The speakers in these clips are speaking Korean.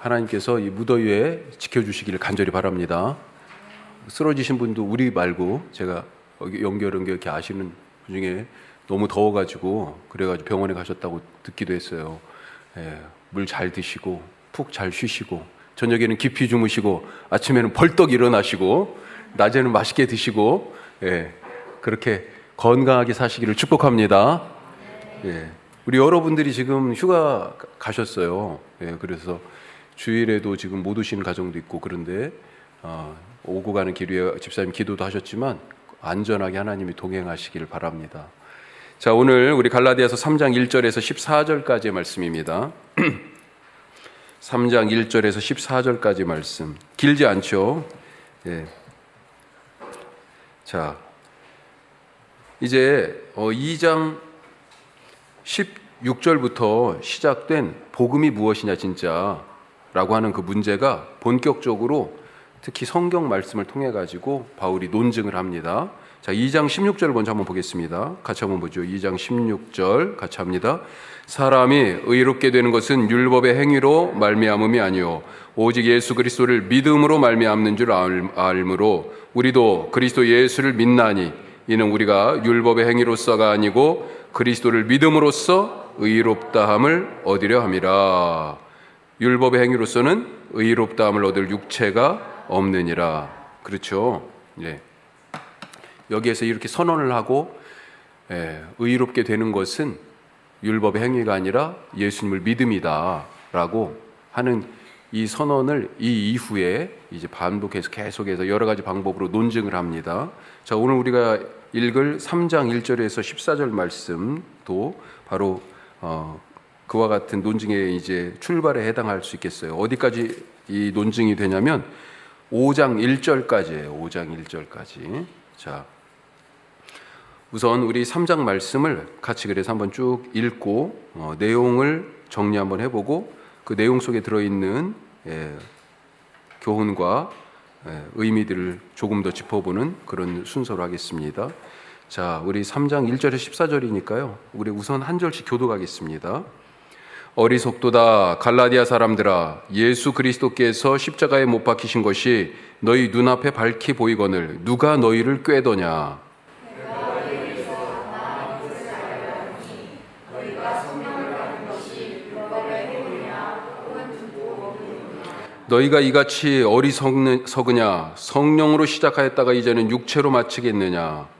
하나님께서 이 무더위에 지켜주시기를 간절히 바랍니다. 쓰러지신 분도 우리 말고 제가 연결 이렇게 아시는 분 중에 너무 더워가지고 그래가지고 병원에 가셨다고 듣기도 했어요. 물 잘 드시고 푹 잘 쉬시고 저녁에는 깊이 주무시고 아침에는 벌떡 일어나시고 낮에는 맛있게 드시고 그렇게 건강하게 사시기를 축복합니다. 우리 여러분들이 지금 휴가 가셨어요. 그래서 주일에도 지금 못 오시는 가정도 있고 그런데 오고 가는 길 위에 집사님 기도도 하셨지만 안전하게 하나님이 동행하시기를 바랍니다. 자, 오늘 우리 갈라디아서 3장 1절에서 14절까지의 말씀입니다. 3장 1절에서 14절까지 말씀 길지 않죠? 자, 이제 2장 16절부터 시작된 복음이 무엇이냐 진짜 라고 하는 그 문제가 본격적으로 특히 성경 말씀을 통해 가지고 바울이 논증을 합니다. 자, 2장 16절을 먼저 한번 보겠습니다. 같이 한번 보죠. 2장 16절 같이 합니다. 사람이 의롭게 되는 것은 율법의 행위로 말미암음이 아니요 오직 예수 그리스도를 믿음으로 말미암는 줄 알므로 우리도 그리스도 예수를 믿나니 이는 우리가 율법의 행위로서가 아니고 그리스도를 믿음으로써 의롭다함을 얻으려 함이라. 율법의 행위로서는 의롭다함을 얻을 육체가 없느니라. 그렇죠? 여기에서 이렇게 선언을 하고 의롭게 되는 것은 율법의 행위가 아니라 예수님을 믿음이다 라고 하는 이 선언을 이 이후에 이제 반복해서 계속해서 여러 가지 방법으로 논증을 합니다. 자, 오늘 우리가 읽을 3장 1절에서 14절 말씀도 바로 그와 같은 논증의 이제 출발에 해당할 수 있겠어요. 어디까지 이 논증이 되냐면 5장 1절까지예요. 5장 1절까지. 자, 우선 우리 3장 말씀을 같이 그래서 한번 쭉 읽고 내용을 정리 한번 해보고 그 내용 속에 들어있는 교훈과 의미들을 조금 더 짚어보는 그런 순서로 하겠습니다. 자, 우리 3장 1절에서 14절이니까요. 우리 우선 한 절씩 교독하겠습니다. 어리석도다 갈라디아 사람들아 예수 그리스도께서 십자가에 못 박히신 것이 너희 눈앞에 밝히 보이거늘 누가 너희를 꾀더냐. 너희가 이같이 어리석으냐 성령으로 시작하였다가 이제는 육체로 마치겠느냐.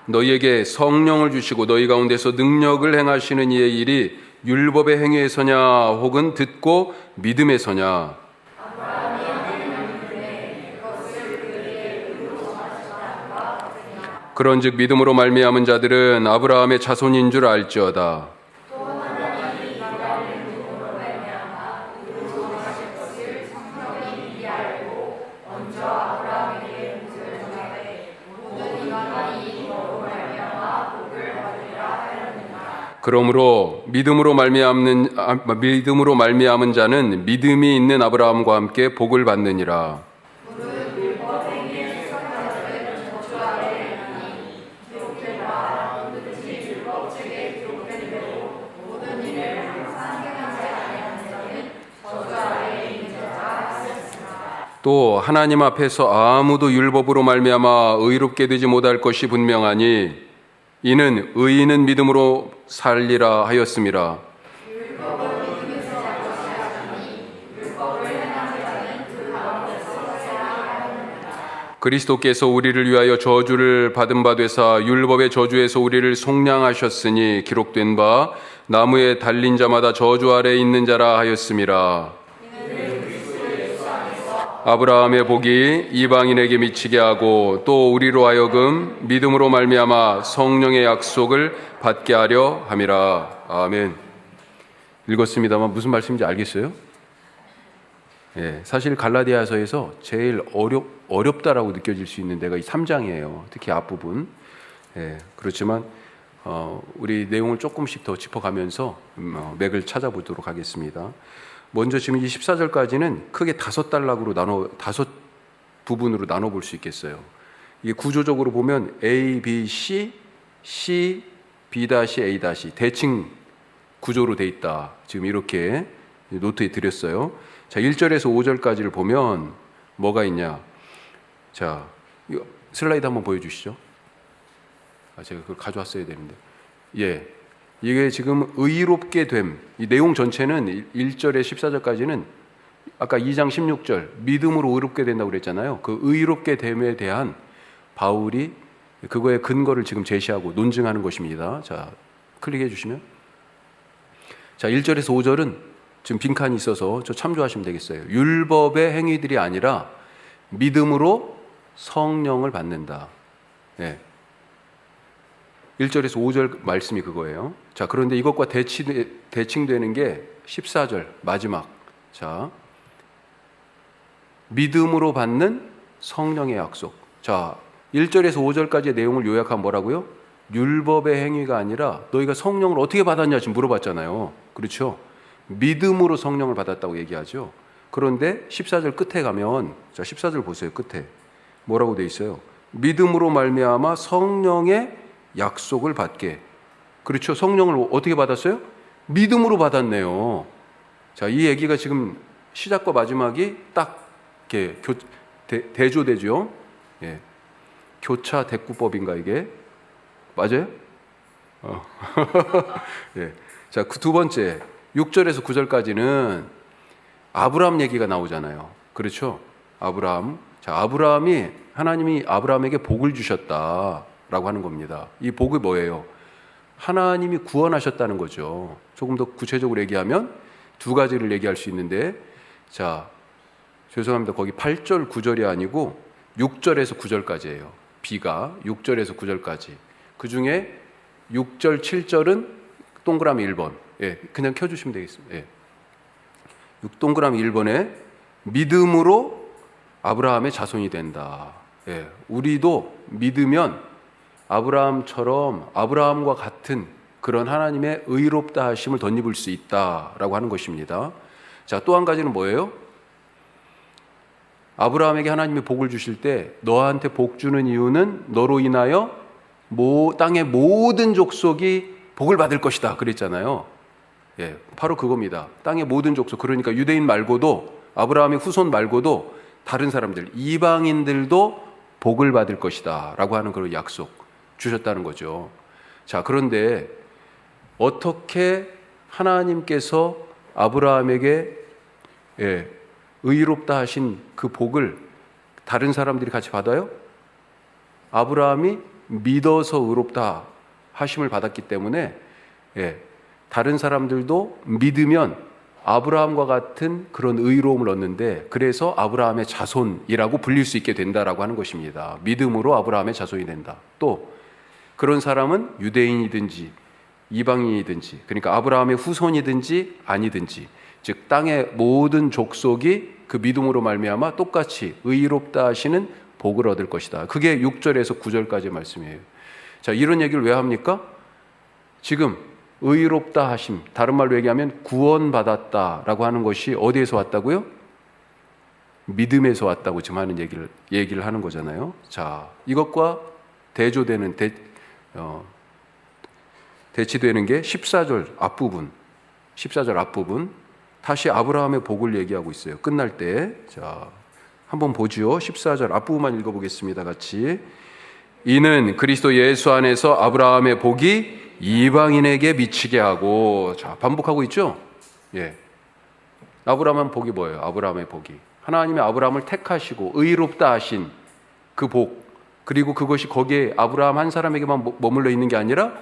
너희에게 성령을 주시고 너희 가운데서 능력을 행하시는 이의 일이 율법의 행위에서냐 혹은 듣고 믿음에서냐. 그런즉 믿음으로 말미암은 자들은 아브라함의 자손인 줄 알지어다. 그러므로 믿음으로 말미암은 자는 믿음이 있는 아브라함과 함께 복을 받느니라. 또 하나님 앞에서 아무도 율법으로 말미암아 의롭게 되지 못할 것이 분명하니 이는 의인은 믿음으로 살리라 하였음이라. 그리스도께서 우리를 위하여 저주를 받은 바 되사 율법의 저주에서 우리를 속량하셨으니 기록된 바 나무에 달린 자마다 저주 아래 있는 자라 하였음이라. 아브라함의 복이 이방인에게 미치게 하고 또 우리로 하여금 믿음으로 말미암아 성령의 약속을 받게 하려 함이라. 아멘. 읽었습니다만 무슨 말씀인지 알겠어요? 사실 갈라디아서에서 제일 어렵다라고 느껴질 수 있는 데가 이 3장이에요. 특히 앞부분. 그렇지만 우리 내용을 조금씩 더 짚어가면서 맥을 찾아보도록 하겠습니다. 먼저 지금 이 14절까지는 크게 다섯 부분으로 나눠 볼 수 있겠어요. 이게 구조적으로 보면 A, B, C, B, B-A- 대칭 구조로 돼 있다. 지금 이렇게 노트에 드렸어요. 자, 1절에서 5절까지를 보면 뭐가 있냐? 자, 이거 슬라이드 한번 보여주시죠. 제가 그걸 가져왔어야 되는데. 예. 이게 지금 의롭게 됨. 이 내용 전체는 1절에 14절까지는 아까 2장 16절 믿음으로 의롭게 된다고 그랬잖아요. 그 의롭게 됨에 대한 바울이 그거의 근거를 지금 제시하고 논증하는 것입니다. 자, 클릭해 주시면. 자, 1절에서 5절은 지금 빈칸이 있어서 저 참조하시면 되겠어요. 율법의 행위들이 아니라 믿음으로 성령을 받는다. 네. 1절에서 5절 말씀이 그거예요. 자, 그런데 이것과 대칭되는 게 14절 마지막. 자, 믿음으로 받는 성령의 약속. 자, 1절에서 5절까지의 내용을 요약하면 뭐라고요? 율법의 행위가 아니라 너희가 성령을 어떻게 받았냐 지금 물어봤잖아요. 그렇죠? 믿음으로 성령을 받았다고 얘기하죠. 그런데 14절 끝에 가면, 자, 14절 보세요. 끝에 뭐라고 돼 있어요? 믿음으로 말미암아 성령의 약속을 받게. 그렇죠? 성령을 어떻게 받았어요? 믿음으로 받았네요. 자, 이 얘기가 지금 시작과 마지막이 딱 이렇게 대조되죠. 예. 교차 대꾸법인가 이게? 맞아요? 예. 자, 그 두 번째 6절에서 9절까지는 아브라함 얘기가 나오잖아요. 그렇죠? 아브라함. 자, 하나님이 아브라함에게 복을 주셨다라고 하는 겁니다. 이 복이 뭐예요? 하나님이 구원하셨다는 거죠. 조금 더 구체적으로 얘기하면 두 가지를 얘기할 수 있는데, 자, 죄송합니다. 거기 8절, 9절이 아니고 6절에서 9절까지예요. B가 6절에서 9절까지. 그 중에 6절, 7절은 동그라미 1번. 예, 그냥 켜주시면 되겠습니다. 예. 동그라미 1번에 믿음으로 아브라함의 자손이 된다. 예, 우리도 믿으면 아브라함처럼 아브라함과 같은 그런 하나님의 의롭다 하심을 덧입을 수 있다라고 하는 것입니다. 자, 또 한 가지는 뭐예요? 아브라함에게 하나님이 복을 주실 때 너한테 복 주는 이유는 너로 인하여 땅의 모든 족속이 복을 받을 것이다 그랬잖아요. 예, 바로 그겁니다. 땅의 모든 족속, 그러니까 유대인 말고도 아브라함의 후손 말고도 다른 사람들, 이방인들도 복을 받을 것이다 라고 하는 그런 약속 주셨다는 거죠. 자, 그런데 어떻게 하나님께서 아브라함에게 의롭다 하신 그 복을 다른 사람들이 같이 받아요? 아브라함이 믿어서 의롭다 하심을 받았기 때문에 다른 사람들도 믿으면 아브라함과 같은 그런 의로움을 얻는데, 그래서 아브라함의 자손이라고 불릴 수 있게 된다라고 하는 것입니다. 믿음으로 아브라함의 자손이 된다. 또 그런 사람은 유대인이든지 이방인이든지, 그러니까 아브라함의 후손이든지 아니든지, 즉 땅의 모든 족속이 그 믿음으로 말미암아 똑같이 의롭다 하시는 복을 얻을 것이다. 그게 6절에서 9절까지의 말씀이에요. 자, 이런 얘기를 왜 합니까? 지금 의롭다 하심, 다른 말로 얘기하면 구원받았다라고 하는 것이 어디에서 왔다고요? 믿음에서 왔다고 지금 하는 얘기를 하는 거잖아요. 자, 이것과 대조되는 대치되는 게 14절 앞부분. 다시 아브라함의 복을 얘기하고 있어요. 끝날 때. 자, 한번 보죠. 14절 앞부분만 읽어보겠습니다. 같이. 이는 그리스도 예수 안에서 아브라함의 복이 이방인에게 미치게 하고. 자, 반복하고 있죠? 예. 아브라함의 복이 뭐예요? 아브라함의 복이. 하나님이 아브라함을 택하시고 의롭다 하신 그 복. 그리고 그것이 거기에 아브라함 한 사람에게만 머물러 있는 게 아니라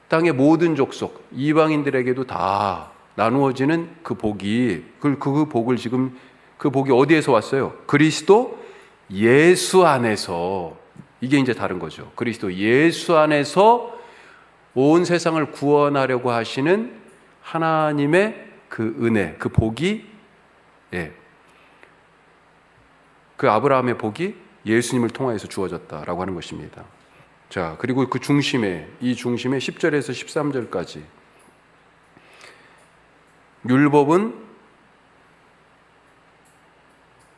땅의 모든 족속, 이방인들에게도 다 나누어지는 그 복이, 그 복을 지금, 그 복이 어디에서 왔어요? 그리스도 예수 안에서. 이게 이제 다른 거죠. 그리스도 예수 안에서 온 세상을 구원하려고 하시는 하나님의 그 은혜, 그 복이, 그 아브라함의 복이 예수님을 통하여서 주어졌다라고 하는 것입니다. 자, 그리고 그 중심에, 이 중심에 10절에서 13절까지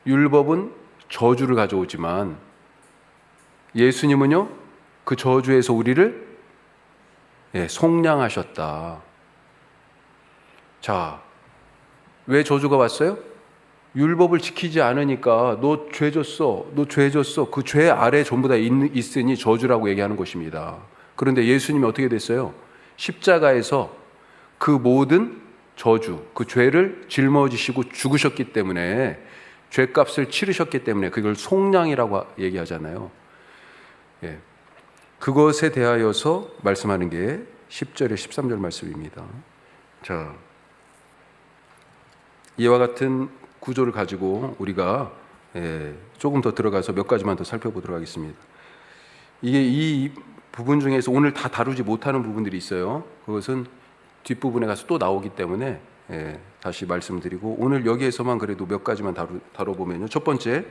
율법은 저주를 가져오지만 예수님은요, 그 저주에서 우리를 속량하셨다. 자, 왜 저주가 왔어요? 율법을 지키지 않으니까 너 죄 졌어, 너 죄 졌어. 그 죄 아래 전부 다 있으니 저주라고 얘기하는 것입니다. 그런데 예수님이 어떻게 됐어요? 십자가에서 그 모든 저주, 그 죄를 짊어지시고 죽으셨기 때문에, 죄값을 치르셨기 때문에 그걸 속량이라고 얘기하잖아요. 예. 그것에 대하여서 말씀하는 게 10절에 13절 말씀입니다. 자, 이와 같은 구조를 가지고 우리가 조금 더 들어가서 몇 가지만 더 살펴보도록 하겠습니다. 이게 이 부분 중에서 오늘 다 다루지 못하는 부분들이 있어요. 그것은 뒷부분에 가서 또 나오기 때문에 다시 말씀드리고, 오늘 여기에서만 그래도 몇 가지만 다뤄보면요. 첫 번째,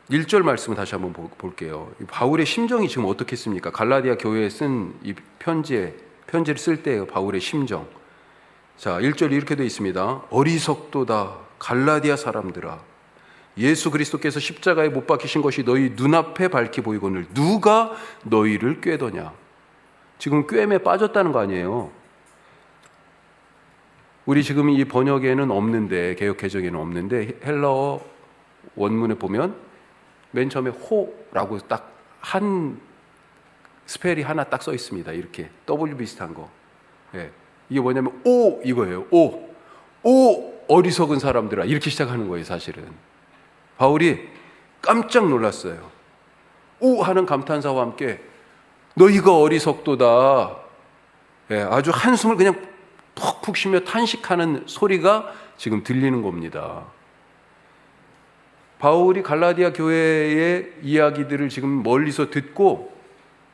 1절 말씀을 다시 한번 볼게요. 바울의 심정이 지금 어떻겠습니까? 갈라디아 교회에 쓴 이 편지를 쓸 때 바울의 심정. 자, 1절이 이렇게 되어 있습니다. 어리석도다 갈라디아 사람들아, 예수 그리스도께서 십자가에 못 박히신 것이 너희 눈앞에 밝히 보이거늘 누가 너희를 꾀더냐. 지금 꾀임에 빠졌다는 거 아니에요. 우리 지금 이 번역에는 없는데, 개역 개정에는 없는데, 헬라어 원문에 보면 맨 처음에 호라고 딱 한 스펠이 하나 딱 써 있습니다. 이렇게 W 비슷한 거. 이게 뭐냐면 오 이거예요. 오 어리석은 사람들아, 이렇게 시작하는 거예요. 사실은 바울이 깜짝 놀랐어요. 오 하는 감탄사와 함께 너희가 어리석도다. 아주 한숨을 그냥 푹푹 쉬며 탄식하는 소리가 지금 들리는 겁니다. 바울이 갈라디아 교회의 이야기들을 지금 멀리서 듣고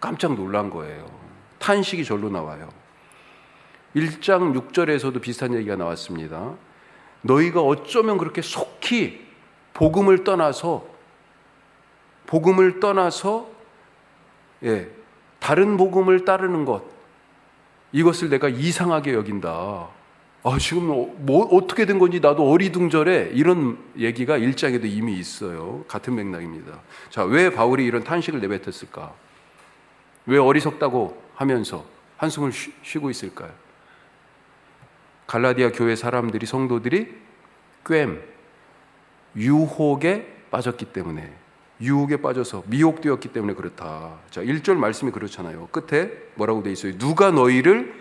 깜짝 놀란 거예요. 탄식이 절로 나와요. 1장 6절에서도 비슷한 얘기가 나왔습니다. 너희가 어쩌면 그렇게 속히 복음을 떠나서 다른 복음을 따르는 것, 이것을 내가 이상하게 여긴다. 지금 뭐 어떻게 된 건지 나도 어리둥절해. 이런 얘기가 1장에도 이미 있어요. 같은 맥락입니다. 자, 왜 바울이 이런 탄식을 내뱉었을까? 왜 어리석다고 하면서 한숨을 쉬고 있을까요? 갈라디아 교회 사람들이, 성도들이 유혹에 빠졌기 때문에, 유혹에 빠져서 미혹되었기 때문에 그렇다. 자, 1절 말씀이 그렇잖아요. 끝에 뭐라고 돼 있어요? 누가 너희를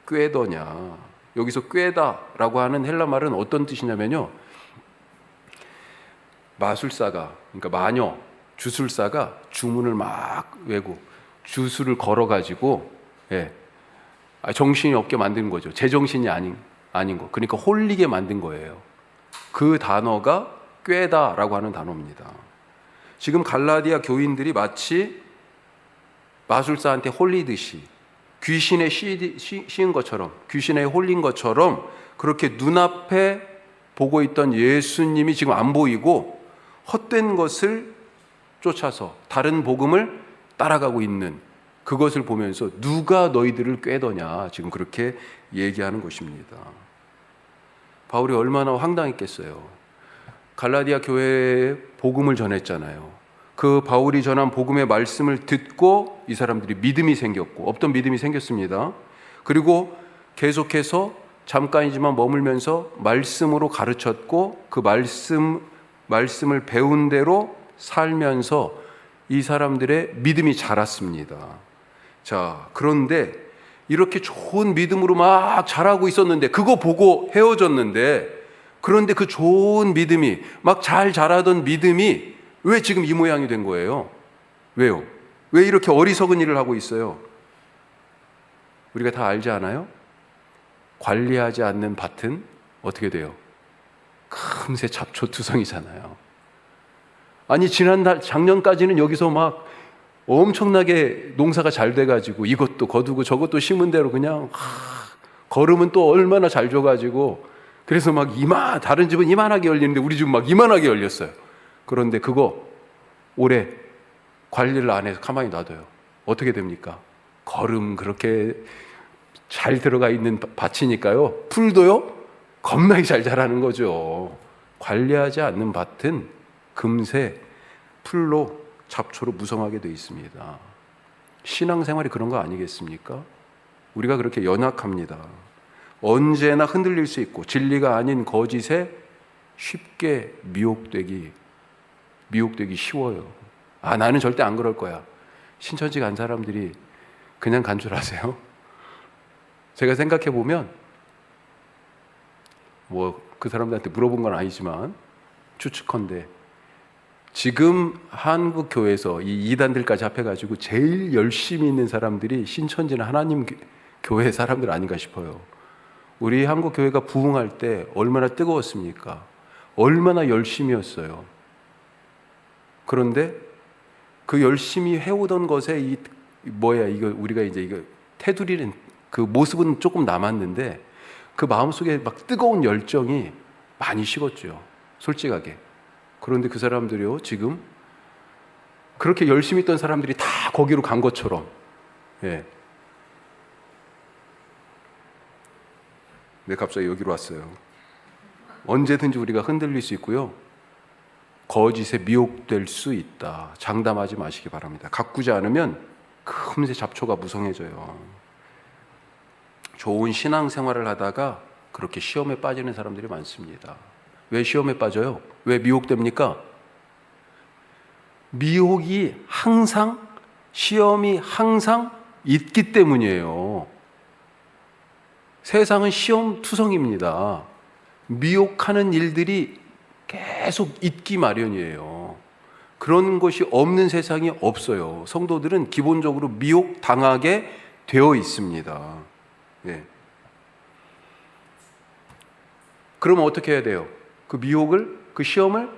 꾀더냐. 여기서 꾀다라고 하는 헬라 말은 어떤 뜻이냐면요, 마술사가, 그러니까 마녀, 주술사가 주문을 막 외고 주술을 걸어가지고 정신이 없게 만든 거죠. 제정신이 아닌 거. 그러니까 홀리게 만든 거예요. 그 단어가 꾀다라고 하는 단어입니다. 지금 갈라디아 교인들이 마치 마술사한테 홀리듯이, 귀신에 씌인 것처럼, 귀신에 홀린 것처럼 그렇게 눈앞에 보고 있던 예수님이 지금 안 보이고 헛된 것을 쫓아서 다른 복음을 따라가고 있는, 그것을 보면서 누가 너희들을 꾀더냐, 지금 그렇게 얘기하는 것입니다. 바울이 얼마나 황당했겠어요. 갈라디아 교회에 복음을 전했잖아요. 그 바울이 전한 복음의 말씀을 듣고 이 사람들이 믿음이 생겼고, 없던 믿음이 생겼습니다. 그리고 계속해서 잠깐이지만 머물면서 말씀으로 가르쳤고, 그 말씀을 배운 대로 살면서 이 사람들의 믿음이 자랐습니다. 자, 그런데 이렇게 좋은 믿음으로 막 자라고 있었는데, 그거 보고 헤어졌는데, 그런데 그 좋은 믿음이, 막 잘 자라던 믿음이 왜 지금 이 모양이 된 거예요? 왜요? 왜 이렇게 어리석은 일을 하고 있어요? 우리가 다 알지 않아요? 관리하지 않는 밭은 어떻게 돼요? 금세 잡초투성이잖아요. 아니, 작년까지는 여기서 막 엄청나게 농사가 잘 돼가지고 이것도 거두고 저것도 심은 대로 그냥 걸으면 또 얼마나 잘 줘가지고, 그래서 막 다른 집은 이만하게 열리는데 우리 집은 막 이만하게 열렸어요. 그런데 그거 올해 관리를 안 해서 가만히 놔둬요. 어떻게 됩니까? 거름 그렇게 잘 들어가 있는 밭이니까요, 풀도요 겁나게 잘 자라는 거죠. 관리하지 않는 밭은 금세 풀로, 잡초로 무성하게 되어 있습니다. 신앙생활이 그런 거 아니겠습니까? 우리가 그렇게 연약합니다. 언제나 흔들릴 수 있고 진리가 아닌 거짓에 쉽게 미혹되기 쉬워요. 나는 절대 안 그럴 거야. 신천지 간 사람들이 그냥 간 줄 아세요? 제가 생각해 보면 그 사람들한테 물어본 건 아니지만 추측컨대 지금 한국 교회에서 이 이단들까지 합해가지고 제일 열심히 있는 사람들이 신천지나 하나님 교회 사람들 아닌가 싶어요. 우리 한국 교회가 부흥할 때 얼마나 뜨거웠습니까? 얼마나 열심이었어요. 그런데 그 열심히 해오던 것에 이거 우리가 이제 이거 테두리는 그 모습은 조금 남았는데 그 마음속에 막 뜨거운 열정이 많이 식었죠. 솔직하게. 그런데 그 사람들이요, 지금 그렇게 열심히 있던 사람들이 다 거기로 간 것처럼, 예. 네, 갑자기 여기로 왔어요. 언제든지 우리가 흔들릴 수 있고요. 거짓에 미혹될 수 있다. 장담하지 마시기 바랍니다. 가꾸지 않으면 금세 잡초가 무성해져요. 좋은 신앙생활을 하다가 그렇게 시험에 빠지는 사람들이 많습니다. 왜 시험에 빠져요? 왜 미혹됩니까? 시험이 항상 있기 때문이에요. 세상은 시험투성입니다. 미혹하는 일들이 계속 있기 마련이에요. 그런 것이 없는 세상이 없어요. 성도들은 기본적으로 미혹당하게 되어 있습니다. 예. 그러면 어떻게 해야 돼요? 그 시험을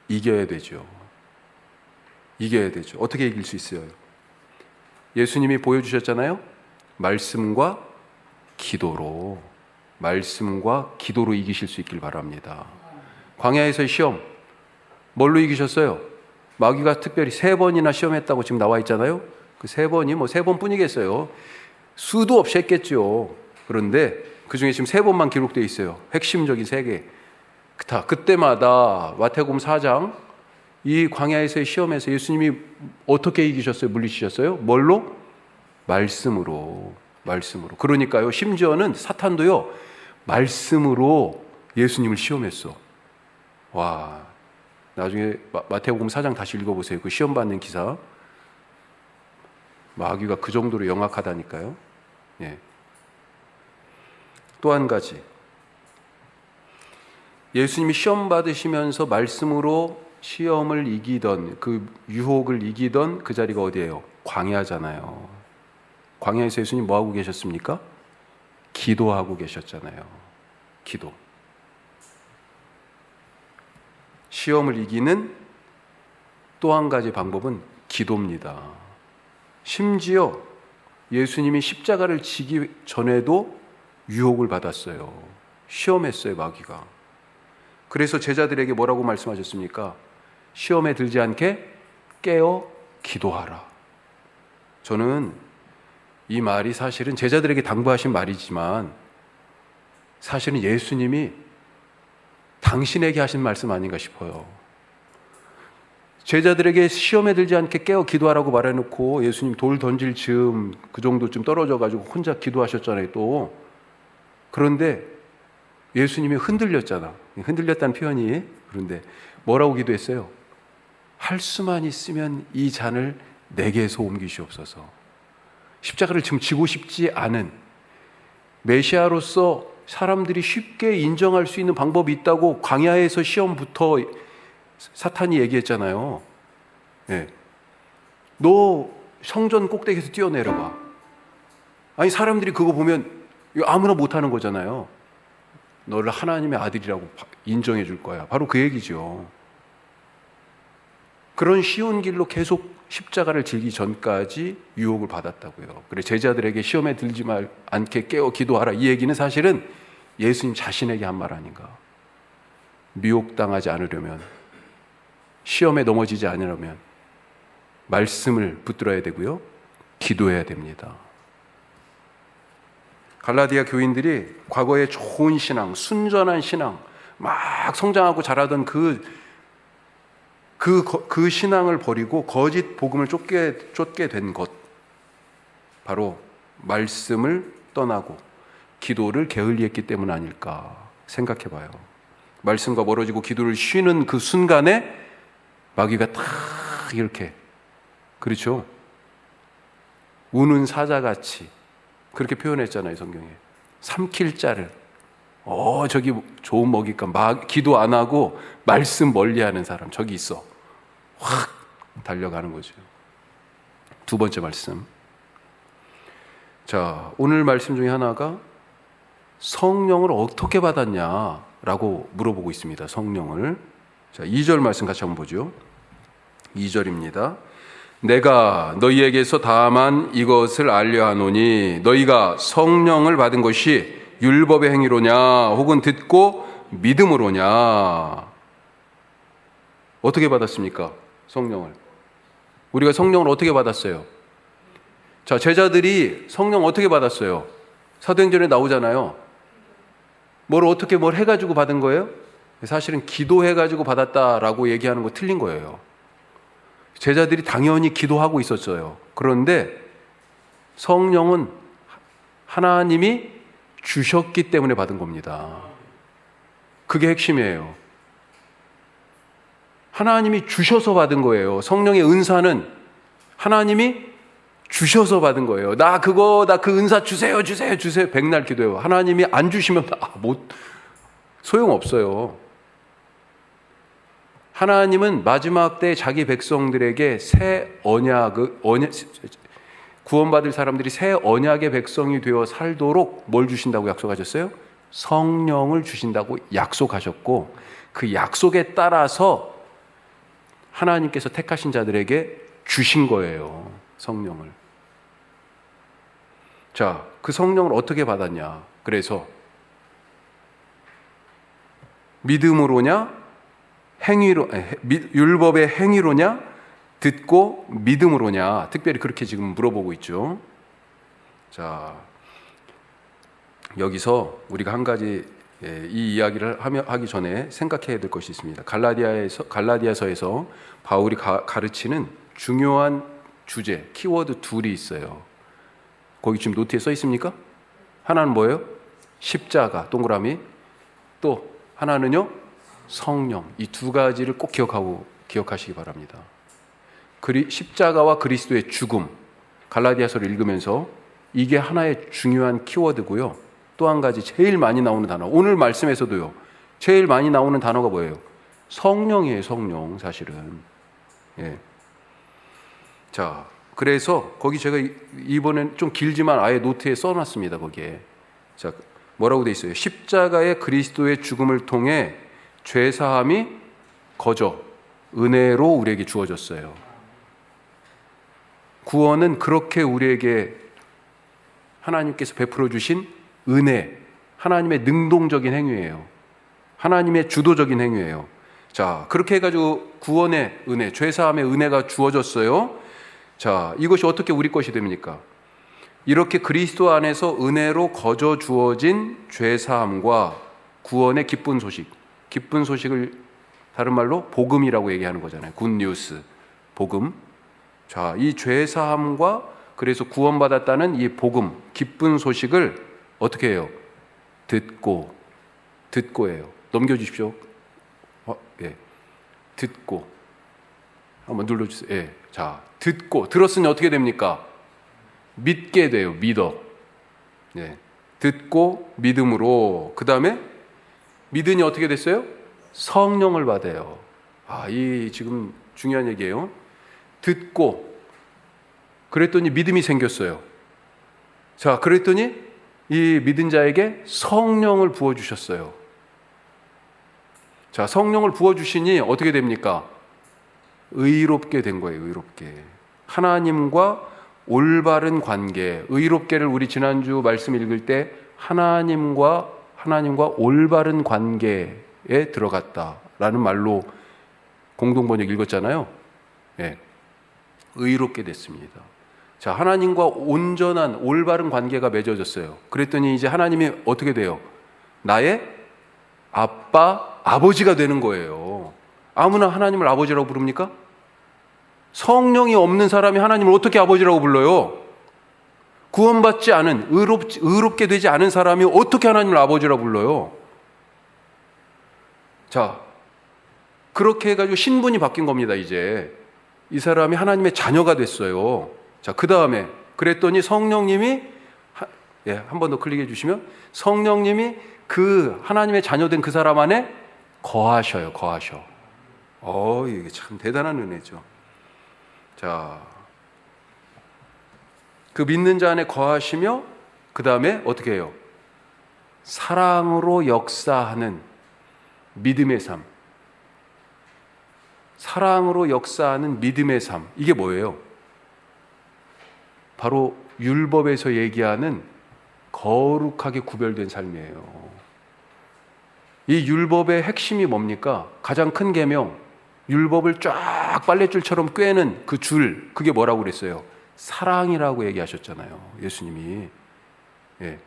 이겨야 되죠. 어떻게 이길 수 있어요? 예수님이 보여주셨잖아요. 말씀과 기도로 이기실 수 있길 바랍니다. 광야에서의 시험, 뭘로 이기셨어요? 마귀가 특별히 3번이나 시험했다고 지금 나와 있잖아요. 그 3번이 3번뿐이겠어요. 수도 없이 했겠죠. 그런데 그 중에 지금 3번만 기록되어 있어요. 핵심적인 3개. 그때마다 마태복음 4장 이 광야에서의 시험에서 예수님이 어떻게 이기셨어요? 물리치셨어요? 뭘로? 말씀으로. 그러니까요, 심지어는 사탄도요, 말씀으로 예수님을 시험했어. 와, 나중에 마태복음 4장 다시 읽어보세요. 그 시험 받는 기사. 마귀가 그 정도로 영악하다니까요. 예. 또 한 가지, 예수님이 시험 받으시면서 말씀으로 시험을 이기던, 그 유혹을 이기던 그 자리가 어디예요? 광야잖아요. 광야에서 예수님 뭐하고 계셨습니까? 기도하고 계셨잖아요. 기도. 시험을 이기는 또 한 가지 방법은 기도입니다. 심지어 예수님이 십자가를 지기 전에도 유혹을 받았어요. 시험했어요, 마귀가. 그래서 제자들에게 뭐라고 말씀하셨습니까? 시험에 들지 않게 깨어 기도하라. 저는 이 말이 사실은 제자들에게 당부하신 말이지만 사실은 예수님이 당신에게 하신 말씀 아닌가 싶어요. 제자들에게 시험에 들지 않게 깨어 기도하라고 말해놓고 예수님 돌 던질 즈음 그 정도쯤 떨어져가지고 혼자 기도하셨잖아요, 또. 그런데 예수님이 흔들렸잖아. 흔들렸다는 표현이. 그런데 뭐라고 기도했어요? 할 수만 있으면 이 잔을 내게서 옮기시옵소서. 십자가를 지금 지고 싶지 않은, 메시아로서 사람들이 쉽게 인정할 수 있는 방법이 있다고 광야에서 시험부터 사탄이 얘기했잖아요. 네. 너 성전 꼭대기에서 뛰어내려가. 아니, 사람들이 그거 보면 아무나 못하는 거잖아요. 너를 하나님의 아들이라고 인정해 줄 거야. 바로 그 얘기죠. 그런 쉬운 길로 계속 십자가를 지기 전까지 유혹을 받았다고요. 그래, 제자들에게 시험에 들지 않게 깨어 기도하라. 이 얘기는 사실은 예수님 자신에게 한 말 아닌가. 미혹당하지 않으려면, 시험에 넘어지지 않으려면 말씀을 붙들어야 되고요, 기도해야 됩니다. 갈라디아 교인들이 과거에 좋은 신앙, 순전한 신앙, 막 성장하고 자라던 그 신앙을 버리고 거짓 복음을 쫓게 된 것, 바로 말씀을 떠나고 기도를 게을리했기 때문 아닐까 생각해 봐요. 말씀과 멀어지고 기도를 쉬는 그 순간에 마귀가 딱 이렇게, 그렇죠? 우는 사자같이 그렇게 표현했잖아요, 성경에. 삼킬 자를, 저기 좋은 먹잇감, 기도 안 하고 말씀 멀리하는 사람 저기 있어. 확 달려가는 거죠. 두 번째 말씀. 자, 오늘 말씀 중에 하나가 성령을 어떻게 받았냐라고 물어보고 있습니다. 성령을. 자, 2절 말씀 같이 한번 보죠. 2절입니다. 내가 너희에게서 다만 이것을 알려하노니 너희가 성령을 받은 것이 율법의 행위로냐 혹은 듣고 믿음으로냐. 어떻게 받았습니까? 성령을. 우리가 성령을 어떻게 받았어요? 자, 제자들이 성령 어떻게 받았어요? 사도행전에 나오잖아요. 뭘 해가지고 받은 거예요? 사실은 기도해가지고 받았다라고 얘기하는 거 틀린 거예요. 제자들이 당연히 기도하고 있었어요. 그런데 성령은 하나님이 주셨기 때문에 받은 겁니다. 그게 핵심이에요. 하나님이 주셔서 받은 거예요. 성령의 은사는 하나님이 주셔서 받은 거예요. 나 그 은사 주세요. 백날 기도해요. 하나님이 안 주시면 소용없어요. 하나님은 마지막 때 자기 백성들에게 새 구원받을 사람들이 새 언약의 백성이 되어 살도록 뭘 주신다고 약속하셨어요? 성령을 주신다고 약속하셨고, 그 약속에 따라서 하나님께서 택하신 자들에게 주신 거예요. 성령을. 자, 그 성령을 어떻게 받았냐? 그래서 믿음으로냐? 율법의 행위로냐? 듣고 믿음으로냐? 특별히 그렇게 지금 물어보고 있죠. 자, 여기서 우리가 한 가지 이 이야기를 하기 전에 생각해야 될 것이 있습니다. 갈라디아서에서 바울이 가르치는 중요한 주제, 키워드 둘이 있어요. 거기 지금 노트에 써 있습니까? 하나는 뭐예요? 십자가, 동그라미. 또 하나는요? 성령. 이 두 가지를 꼭 기억하시기 바랍니다. 십자가와 그리스도의 죽음, 갈라디아서를 읽으면서 이게 하나의 중요한 키워드고요. 또 한 가지 제일 많이 나오는 단어, 오늘 말씀에서도요, 제일 많이 나오는 단어가 뭐예요? 성령이에요. 성령. 사실은. 예. 자, 그래서 거기 제가 이번엔 좀 길지만 아예 노트에 써놨습니다. 거기에. 자, 뭐라고 돼 있어요? 십자가의 그리스도의 죽음을 통해 죄사함이 거저 은혜로 우리에게 주어졌어요. 구원은 그렇게 우리에게 하나님께서 베풀어 주신 은혜, 하나님의 능동적인 행위예요. 하나님의 주도적인 행위예요. 자, 그렇게 해가지고 구원의 은혜, 죄사함의 은혜가 주어졌어요. 자, 이것이 어떻게 우리 것이 됩니까? 이렇게 그리스도 안에서 은혜로 거저 주어진 죄사함과 구원의 기쁜 소식을 다른 말로 복음이라고 얘기하는 거잖아요. 굿뉴스, 복음. 자, 이 죄사함과 그래서 구원받았다는 이 복음, 기쁜 소식을 어떻게 해요? 듣고예요. 넘겨주십시오. 예. 듣고. 한번 눌러주세요. 예. 자, 들었으니 어떻게 됩니까? 믿게 돼요. 믿어. 예. 듣고 믿음으로. 그 다음에 믿으니 어떻게 됐어요? 성령을 받아요. 이 지금 중요한 얘기예요. 듣고 그랬더니 믿음이 생겼어요. 자, 그랬더니 이 믿은 자에게 성령을 부어주셨어요. 자, 성령을 부어주시니 어떻게 됩니까? 의롭게 된 거예요. 의롭게. 하나님과 올바른 관계. 의롭게를 우리 지난주 말씀 읽을 때 하나님과 올바른 관계에 들어갔다라는 말로 공동번역 읽었잖아요. 예. 의롭게 됐습니다. 자, 하나님과 온전한 올바른 관계가 맺어졌어요. 그랬더니 이제 하나님이 어떻게 돼요? 나의 아버지가 되는 거예요. 아무나 하나님을 아버지라고 부릅니까? 성령이 없는 사람이 하나님을 어떻게 아버지라고 불러요? 구원받지 않은 의롭게 되지 않은 사람이 어떻게 하나님을 아버지라 불러요? 자, 그렇게 해가지고 신분이 바뀐 겁니다. 이제 이 사람이 하나님의 자녀가 됐어요. 자, 그 다음에 그랬더니 성령님이 한 번 더 클릭해 주시면 성령님이 그 하나님의 자녀된 그 사람 안에 거하셔요. 거하셔. 이게 참 대단한 은혜죠. 자, 그 믿는 자 안에 거하시며 그 다음에 어떻게 해요? 사랑으로 역사하는 믿음의 삶. 사랑으로 역사하는 믿음의 삶. 이게 뭐예요? 바로 율법에서 얘기하는 거룩하게 구별된 삶이에요. 이 율법의 핵심이 뭡니까? 가장 큰 계명, 율법을 쫙 빨랫줄처럼 꿰는 그 줄, 그게 뭐라고 그랬어요? 사랑이라고 얘기하셨잖아요. 예수님이.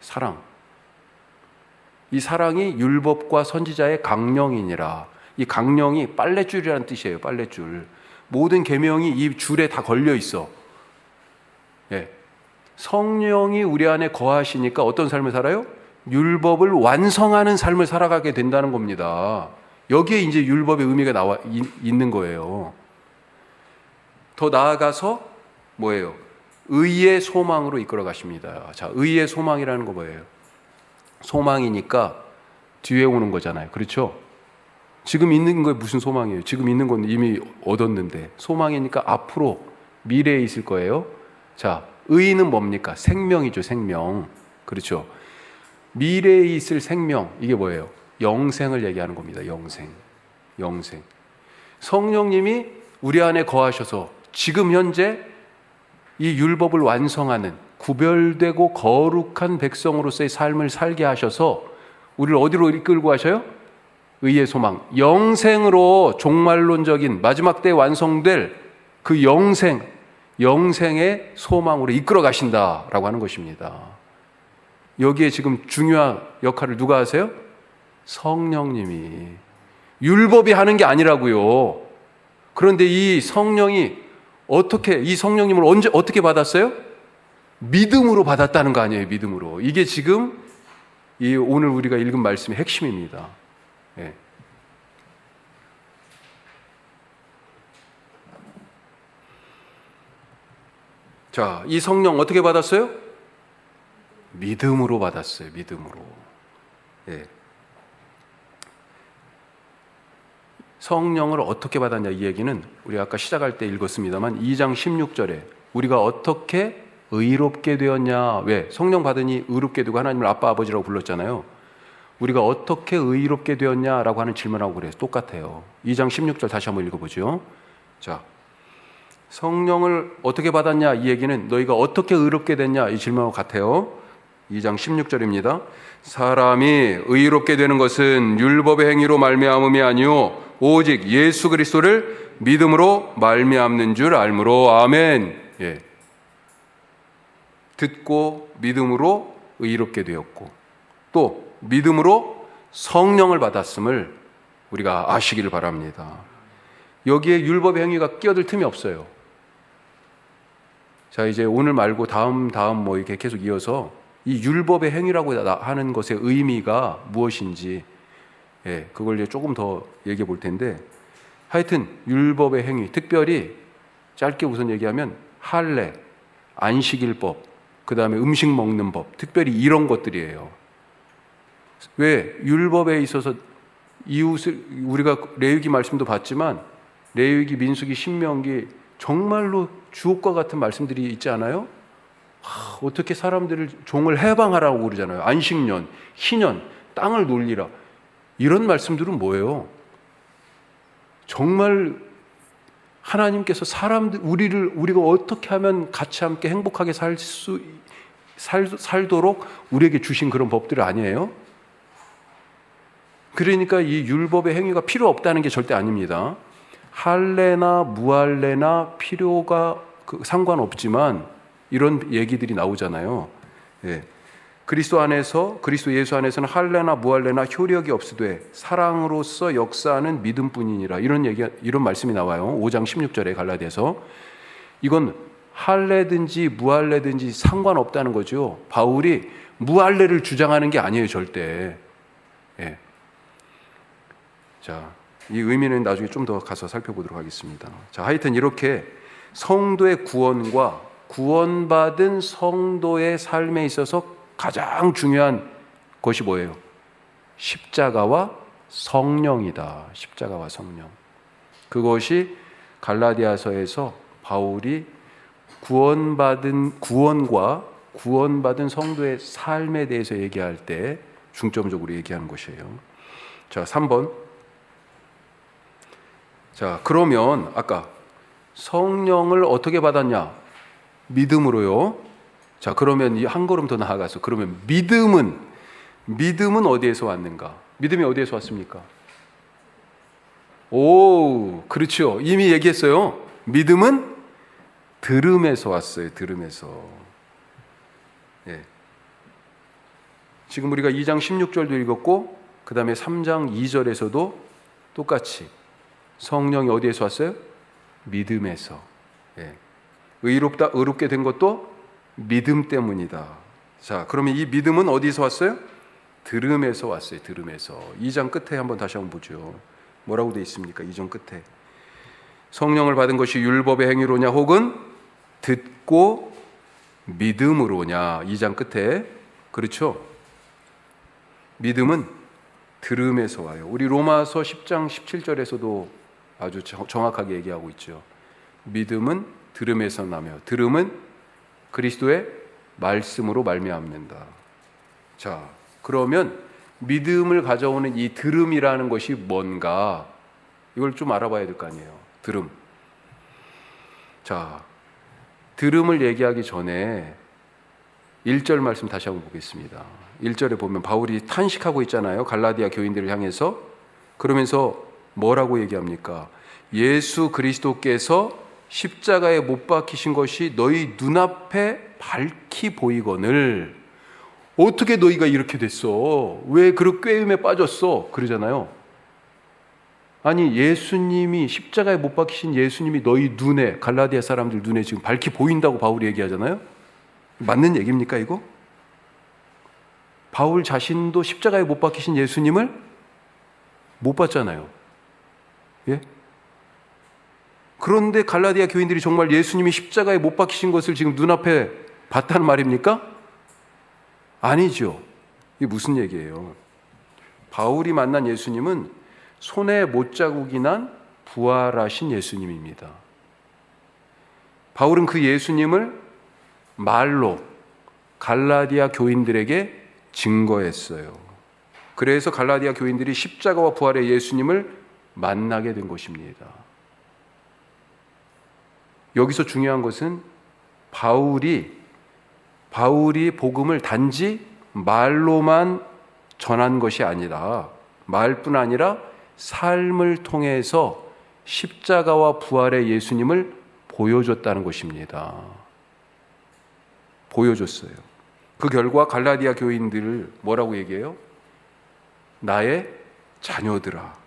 사랑. 이 사랑이 율법과 선지자의 강령이니라. 이 강령이 빨랫줄이라는 뜻이에요. 빨랫줄. 모든 계명이 이 줄에 다 걸려 있어. 성령이 우리 안에 거하시니까 어떤 삶을 살아요? 율법을 완성하는 삶을 살아가게 된다는 겁니다. 여기에 이제 율법의 의미가 있는 거예요. 더 나아가서 뭐예요? 의의 소망으로 이끌어 가십니다. 자, 의의 소망이라는 거 뭐예요? 소망이니까 뒤에 오는 거잖아요. 그렇죠? 지금 있는 거 무슨 소망이에요? 지금 있는 건 이미 얻었는데 소망이니까 앞으로 미래에 있을 거예요. 자, 의는 뭡니까? 생명이죠. 생명. 그렇죠? 미래에 있을 생명, 이게 뭐예요? 영생을 얘기하는 겁니다. 영생. 성령님이 우리 안에 거하셔서 지금 현재 이 율법을 완성하는 구별되고 거룩한 백성으로서의 삶을 살게 하셔서 우리를 어디로 이끌고 가셔요? 의의 소망, 영생으로 종말론적인 마지막 때에 완성될 그 영생의 소망으로 이끌어 가신다라고 하는 것입니다. 여기에 지금 중요한 역할을 누가 하세요? 성령님이. 율법이 하는 게 아니라고요. 그런데 이 성령이 이 성령님을 어떻게 받았어요? 믿음으로 받았다는 거 아니에요? 믿음으로. 이게 지금 오늘 우리가 읽은 말씀의 핵심입니다. 자, 이 성령 어떻게 받았어요? 믿음으로 받았어요. 믿음으로. 성령을 어떻게 받았냐 이 얘기는 우리 아까 시작할 때 읽었습니다만 2장 16절에 우리가 어떻게 의롭게 되었냐. 왜? 성령 받으니 의롭게 되고 하나님을 아빠 아버지라고 불렀잖아요. 우리가 어떻게 의롭게 되었냐라고 하는 질문하고 그래요. 똑같아요. 2장 16절 다시 한번 읽어보죠. 자, 성령을 어떻게 받았냐 이 얘기는 너희가 어떻게 의롭게 됐냐 이 질문하고 같아요. 2장 16절입니다. 사람이 의롭게 되는 것은 율법의 행위로 말미암음이 아니요 오직 예수 그리스도를 믿음으로 말미암는 줄 알므로. 아멘. 듣고 믿음으로 의롭게 되었고 또 믿음으로 성령을 받았음을 우리가 아시기를 바랍니다. 여기에 율법의 행위가 끼어들 틈이 없어요. 자, 이제 오늘 말고 다음 뭐 이렇게 계속 이어서 이 율법의 행위라고 하는 것의 의미가 무엇인지 그걸 이제 조금 더 얘기해 볼 텐데, 하여튼 율법의 행위, 특별히 짧게 우선 얘기하면 할례, 안식일법, 그 다음에 음식 먹는 법, 특별히 이런 것들이에요. 왜? 율법에 있어서 이웃을, 우리가 레위기 말씀도 봤지만 레위기, 민수기, 신명기 정말로 주옥과 같은 말씀들이 있지 않아요? 어떻게 사람들을 종을 해방하라고 그러잖아요. 안식년, 희년, 땅을 놀리라. 이런 말씀들은 뭐예요? 정말 하나님께서 우리가 어떻게 하면 같이 함께 행복하게 살도록 우리에게 주신 그런 법들 아니에요? 그러니까 이 율법의 행위가 필요 없다는 게 절대 아닙니다. 할례나 무할례나 필요가 상관없지만 이런 얘기들이 나오잖아요. 그리스도 예수 안에서는 할례나 무할례나 효력이 없으되 사랑으로서 역사하는 믿음뿐이니라. 이런 말씀이 나와요. 5장 16절에 갈라디아서. 이건 할례든지 무할례든지 상관없다는 거죠. 바울이 무할례를 주장하는 게 아니에요, 절대. 예. 자, 이 의미는 나중에 좀 더 가서 살펴보도록 하겠습니다. 자, 하여튼 이렇게 성도의 구원과 구원받은 성도의 삶에 있어서 가장 중요한 것이 뭐예요? 십자가와 성령이다. 십자가와 성령. 그것이 갈라디아서에서 바울이 구원과 구원받은 성도의 삶에 대해서 얘기할 때 중점적으로 얘기하는 것이에요. 자, 3번. 자, 그러면 아까 성령을 어떻게 받았냐? 믿음으로요. 자, 그러면 한 걸음 더 나아가서 그러면 믿음은 어디에서 왔는가? 믿음이 어디에서 왔습니까? 오, 그렇죠. 이미 얘기했어요. 믿음은 들음에서 왔어요. 들음에서. 예. 지금 우리가 2장 16절도 읽었고 그 다음에 3장 2절에서도 똑같이 성령이 어디에서 왔어요? 믿음에서. 예. 의롭게 된 것도 믿음 때문이다. 자, 그러면 이 믿음은 어디서 왔어요? 들음에서 왔어요. 들음에서. 2장 끝에 한번 다시 한번 보죠. 뭐라고 되어 있습니까? 2장 끝에. 성령을 받은 것이 율법의 행위로냐 혹은 듣고 믿음으로냐. 2장 끝에. 그렇죠? 믿음은 들음에서 와요. 우리 로마서 10장 17절에서도 아주 정확하게 얘기하고 있죠. 믿음은 들음에서 나며 들음은 그리스도의 말씀으로 말미암는다. 자, 그러면 믿음을 가져오는 이 들음이라는 것이 뭔가 이걸 좀 알아봐야 될 거 아니에요. 들음. 자, 들음을 얘기하기 전에 1절 말씀 다시 한번 보겠습니다. 1절에 보면 바울이 탄식하고 있잖아요. 갈라디아 교인들을 향해서. 그러면서 뭐라고 얘기합니까? 예수 그리스도께서 십자가에 못 박히신 것이 너희 눈앞에 밝히 보이거늘. 어떻게 너희가 이렇게 됐어? 왜 그런 꾀임에 빠졌어? 그러잖아요. 아니, 예수님이 십자가에 못 박히신 예수님이 너희 눈에, 갈라디아 사람들 눈에 지금 밝히 보인다고 바울이 얘기하잖아요. 맞는 얘기입니까 이거? 바울 자신도 십자가에 못 박히신 예수님을 못 봤잖아요. 예? 그런데 갈라디아 교인들이 정말 예수님이 십자가에 못 박히신 것을 지금 눈앞에 봤다는 말입니까? 아니죠. 이게 무슨 얘기예요? 바울이 만난 예수님은 손에 못자국이 난 부활하신 예수님입니다. 바울은 그 예수님을 말로 갈라디아 교인들에게 증거했어요. 그래서 갈라디아 교인들이 십자가와 부활의 예수님을 만나게 된 것입니다. 여기서 중요한 것은 바울이 복음을 단지 말로만 전한 것이 아니라 말뿐 아니라 삶을 통해서 십자가와 부활의 예수님을 보여줬다는 것입니다. 보여줬어요. 그 결과 갈라디아 교인들을 뭐라고 얘기해요? 나의 자녀들아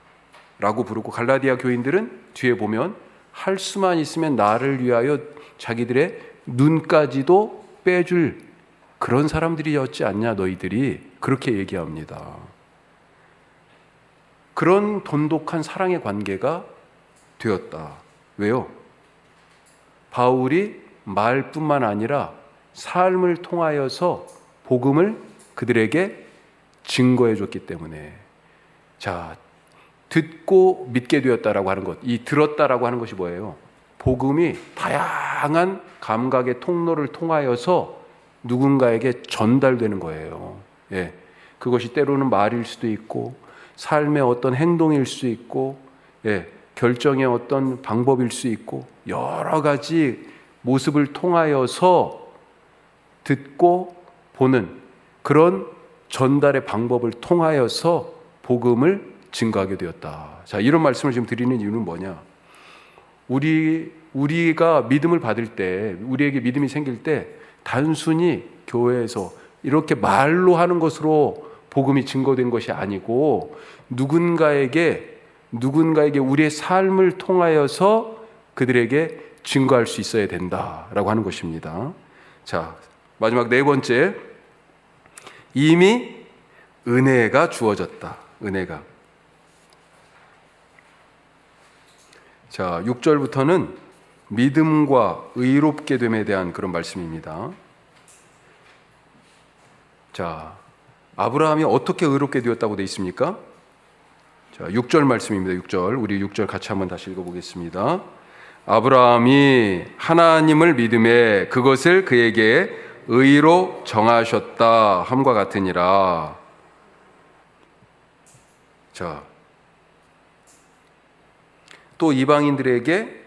라고 부르고, 갈라디아 교인들은 뒤에 보면 할 수만 있으면 나를 위하여 자기들의 눈까지도 빼줄 그런 사람들이었지 않냐 너희들이, 그렇게 얘기합니다. 그런 돈독한 사랑의 관계가 되었다. 왜요? 바울이 말뿐만 아니라 삶을 통하여서 복음을 그들에게 증거해 줬기 때문에. 자, 듣고 믿게 되었다라고 하는 것, 이 들었다라고 하는 것이 뭐예요? 복음이 다양한 감각의 통로를 통하여서 누군가에게 전달되는 거예요. 예, 그것이 때로는 말일 수도 있고 삶의 어떤 행동일 수 있고, 예, 결정의 어떤 방법일 수 있고, 여러 가지 모습을 통하여서 듣고 보는 그런 전달의 방법을 통하여서 복음을 증거하게 되었다. 자, 이런 말씀을 지금 드리는 이유는 뭐냐? 우리가 믿음을 받을 때, 우리에게 믿음이 생길 때 단순히 교회에서 이렇게 말로 하는 것으로 복음이 증거된 것이 아니고, 누군가에게 우리의 삶을 통하여서 그들에게 증거할 수 있어야 된다라고 하는 것입니다. 자, 마지막 네 번째, 이미 은혜가 주어졌다. 은혜가. 자, 6절부터는 믿음과 의롭게 됨에 대한 그런 말씀입니다. 자, 아브라함이 어떻게 의롭게 되었다고 되어 있습니까? 자, 6절 말씀입니다. 6절. 우리 6절 같이 한번 다시 읽어보겠습니다. 아브라함이 하나님을 믿음에 그것을 그에게 의로 정하셨다 함과 같으니라. 자, 또 이방인들에게,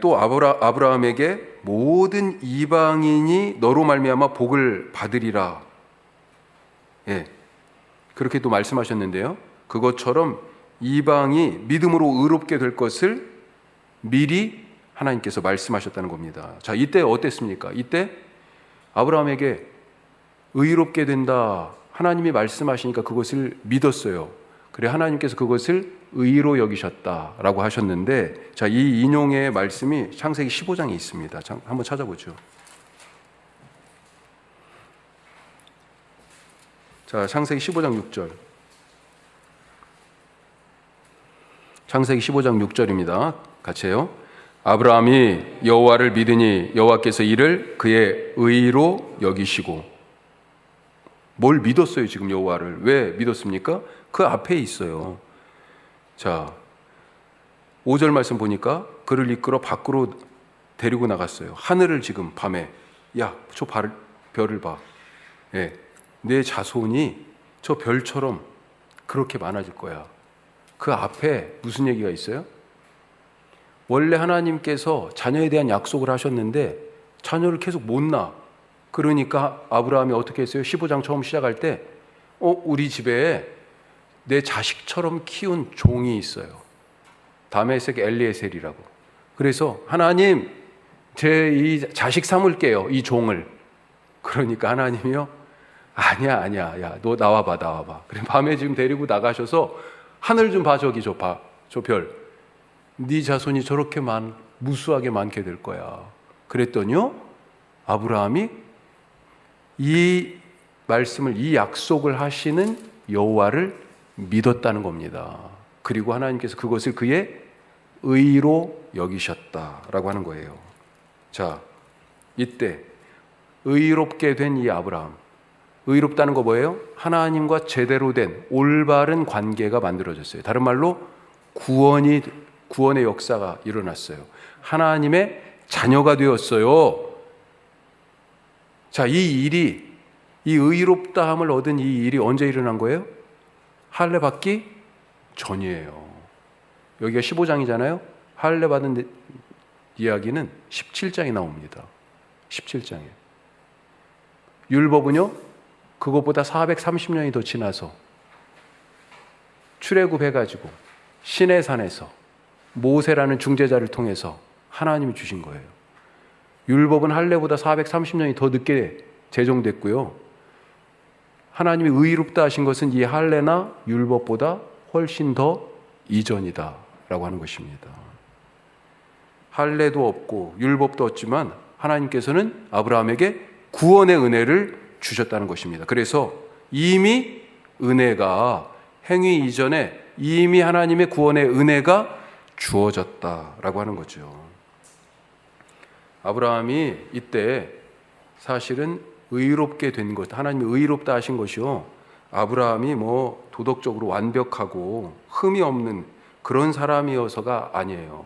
또 아브라함에게 모든 이방인이 너로 말미암아 복을 받으리라. 예, 그렇게 또 말씀하셨는데요. 그것처럼 이방이 믿음으로 의롭게 될 것을 미리 하나님께서 말씀하셨다는 겁니다. 자, 이때 어땠습니까? 이때 아브라함에게 의롭게 된다. 하나님이 말씀하시니까 그것을 믿었어요. 그래, 하나님께서 그것을 의로 여기셨다라고 하셨는데, 자, 이 인용의 말씀이 창세기 15장에 있습니다. 한번 찾아보죠. 자, 창세기 15장 6절. 창세기 15장 6절입니다. 같이 해요. 아브라함이 여호와를 믿으니 여호와께서 이를 그의 의로 여기시고. 뭘 믿었어요, 지금 여호와를? 왜 믿었습니까? 그 앞에 있어요. 자, 5절 말씀 보니까 그를 이끌어 밖으로 데리고 나갔어요. 하늘을 지금 밤에, 야, 저 별을 봐. 예, 내 자손이 저 별처럼 그렇게 많아질 거야. 그 앞에 무슨 얘기가 있어요? 원래 하나님께서 자녀에 대한 약속을 하셨는데 자녀를 계속 못 낳아. 그러니까 아브라함이 어떻게 했어요? 15장 처음 시작할 때 우리 집에 내 자식처럼 키운 종이 있어요. 다메섹 엘리에셀이라고. 그래서 하나님, 제 이 자식 삼을게요, 이 종을. 그러니까 하나님이요, 아니야, 야, 너 나와봐. 그래, 밤에 지금 데리고 나가셔서 하늘 좀 봐, 저기 저 별. 네 자손이 저렇게 무수하게 많게 될 거야. 그랬더니요, 아브라함이 이 말씀을, 이 약속을 하시는 여호와를 믿었다는 겁니다. 그리고 하나님께서 그것을 그의 의로 여기셨다라고 하는 거예요. 자, 이때 의롭게 된 이 아브라함, 의롭다는 거 뭐예요? 하나님과 제대로 된 올바른 관계가 만들어졌어요. 다른 말로 구원의 역사가 일어났어요. 하나님의 자녀가 되었어요. 자, 이 의롭다함을 얻은 이 일이 언제 일어난 거예요? 할례 받기 전이에요. 여기가 15장이잖아요. 할례 받은 이야기는 17장에 나옵니다. 17장에. 율법은요, 그것보다 430년이 더 지나서 출애굽해가지고 시내산에서 모세라는 중재자를 통해서 하나님이 주신 거예요. 율법은 할례보다 430년이 더 늦게 제정됐고요. 하나님이 의롭다 하신 것은 이 할례나 율법보다 훨씬 더 이전이다 라고 하는 것입니다. 할례도 없고 율법도 없지만 하나님께서는 아브라함에게 구원의 은혜를 주셨다는 것입니다. 그래서 이미 은혜가, 행위 이전에 이미 하나님의 구원의 은혜가 주어졌다라고 하는 거죠. 아브라함이 이때 사실은 의롭게 된 것, 하나님이 의롭다 하신 것이요, 아브라함이 도덕적으로 완벽하고 흠이 없는 그런 사람이어서가 아니에요.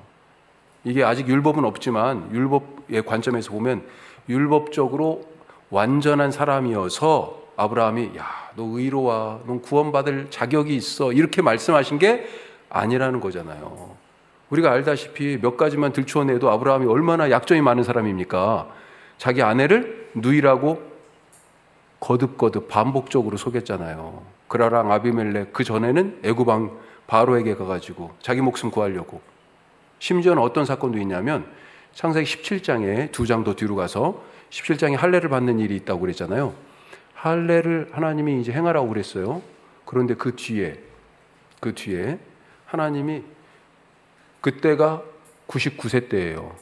이게 아직 율법은 없지만 율법의 관점에서 보면 율법적으로 완전한 사람이어서 아브라함이, 야, 너 의로워, 넌 구원받을 자격이 있어, 이렇게 말씀하신 게 아니라는 거잖아요. 우리가 알다시피 몇 가지만 들추어내도 아브라함이 얼마나 약점이 많은 사람입니까? 자기 아내를 누이라고 거듭거듭 반복적으로 속였잖아요. 그라랑 아비멜렉, 그 전에는 애굽 왕 바로에게 가가지고 자기 목숨 구하려고. 심지어는 어떤 사건도 있냐면 창세기 17장에 2장 더 뒤로 가서 17장에 할례를 받는 일이 있다고 그랬잖아요. 할례를 하나님이 이제 행하라고 그랬어요. 그런데 그 뒤에 하나님이, 그때가 99세 때예요.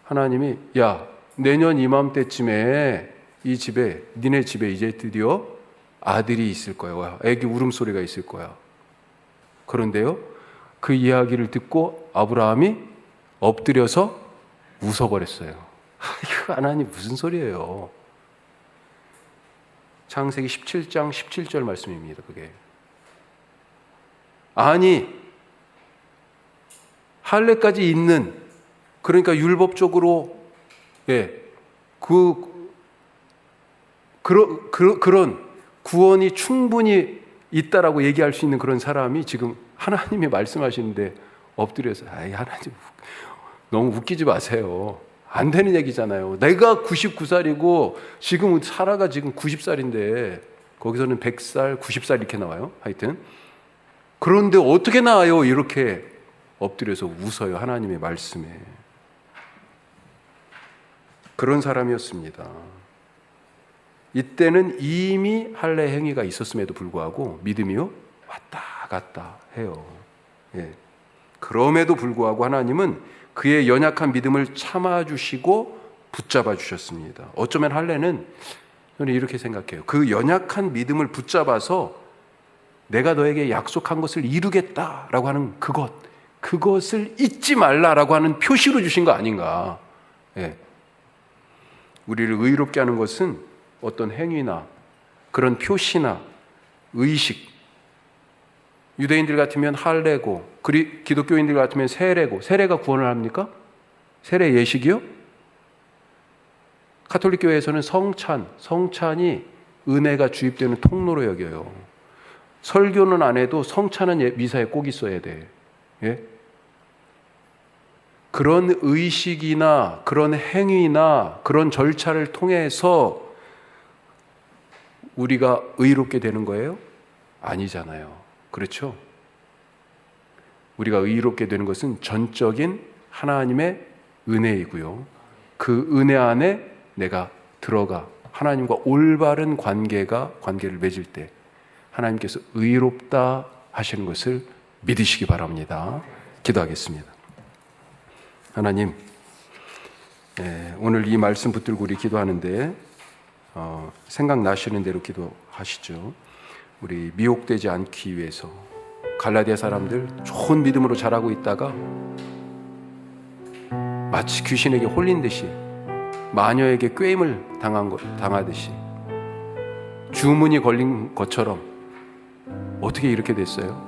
하나님이 야, 내년 이맘때쯤에 이 집에, 니네 집에 이제 드디어 아들이 있을 거야. 애기 울음소리가 있을 거야. 그런데요, 그 이야기를 듣고 아브라함이 엎드려서 웃어버렸어요. 이거 하나님 무슨 소리예요? 창세기 17장 17절 말씀입니다. 그게. 아니, 할례까지 있는, 그러니까 율법적으로 그런 구원이 충분히 있다라고 얘기할 수 있는 그런 사람이 지금 하나님이 말씀하시는데 엎드려서 하나님 너무 웃기지 마세요. 안 되는 얘기잖아요. 내가 99살이고 지금 사라가 지금 90살인데 거기서는 100살, 90살 이렇게 나와요. 하여튼 그런데 어떻게 나와요? 이렇게 엎드려서 웃어요. 하나님의 말씀에. 그런 사람이었습니다. 이때는 이미 할례 행위가 있었음에도 불구하고 믿음이요 왔다 갔다 해요. 그럼에도 불구하고 하나님은 그의 연약한 믿음을 참아주시고 붙잡아 주셨습니다. 어쩌면 할례는 저는 이렇게 생각해요. 그 연약한 믿음을 붙잡아서 내가 너에게 약속한 것을 이루겠다라고 하는 그것을 잊지 말라라고 하는 표시로 주신 거 아닌가. 우리를 의롭게 하는 것은 어떤 행위나 그런 표시나 의식, 유대인들 같으면 할례고 기독교인들 같으면 세례고, 세례가 구원을 합니까? 세례 예식이요? 가톨릭 교회에서는 성찬이 은혜가 주입되는 통로로 여겨요. 설교는 안 해도 성찬은 미사에 꼭 있어야 돼. 그런 의식이나 그런 행위나 그런 절차를 통해서 우리가 의롭게 되는 거예요? 아니잖아요. 그렇죠? 우리가 의롭게 되는 것은 전적인 하나님의 은혜이고요. 그 은혜 안에 내가 들어가 하나님과 올바른 관계를 맺을 때 하나님께서 의롭다 하시는 것을 믿으시기 바랍니다. 기도하겠습니다. 하나님, 오늘 이 말씀 붙들고 우리 기도하는데 생각나시는 대로 기도하시죠. 우리 미혹되지 않기 위해서 갈라디아 사람들 좋은 믿음으로 자라고 있다가 마치 귀신에게 홀린 듯이 마녀에게 꾀임을 당하듯이 주문이 걸린 것처럼 어떻게 이렇게 됐어요?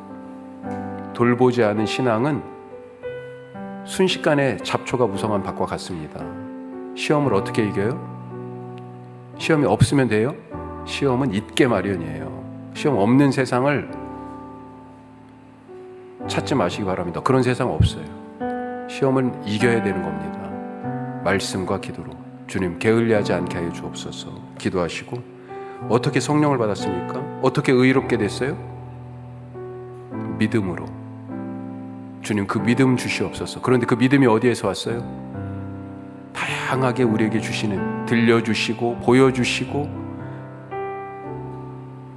돌보지 않은 신앙은 순식간에 잡초가 무성한 밭과 같습니다. 시험을 어떻게 이겨요? 시험이 없으면 돼요? 시험은 있게 마련이에요. 시험 없는 세상을 찾지 마시기 바랍니다. 그런 세상 없어요. 시험은 이겨야 되는 겁니다. 말씀과 기도로. 주님, 게을리하지 않게 하여 주옵소서. 기도하시고 어떻게 성령을 받았습니까? 어떻게 의롭게 됐어요? 믿음으로. 주님, 그 믿음 주시옵소서. 그런데 그 믿음이 어디에서 왔어요? 다양하게 우리에게 주시는, 들려주시고 보여주시고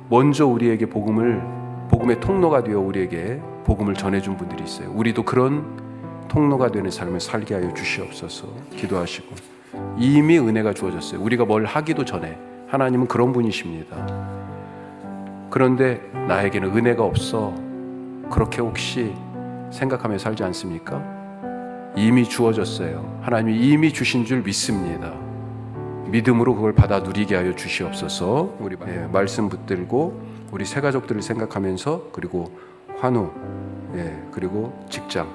먼저 우리에게 복음의 통로가 되어 우리에게 복음을 전해준 분들이 있어요. 우리도 그런 통로가 되는 삶을 살게 하여 주시옵소서. 기도하시고 이미 은혜가 주어졌어요. 우리가 뭘 하기도 전에 하나님은 그런 분이십니다. 그런데 나에게는 은혜가 없어. 그렇게 혹시 생각하며 살지 않습니까? 이미 주어졌어요. 하나님이 이미 주신 줄 믿습니다. 믿음으로 그걸 받아 누리게 하여 주시옵소서. 우리 말씀 붙들고 우리 새 가족들을 생각하면서 그리고 환우 그리고 직장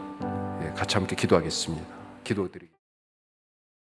같이 함께 기도하겠습니다. 기도드리겠습니다.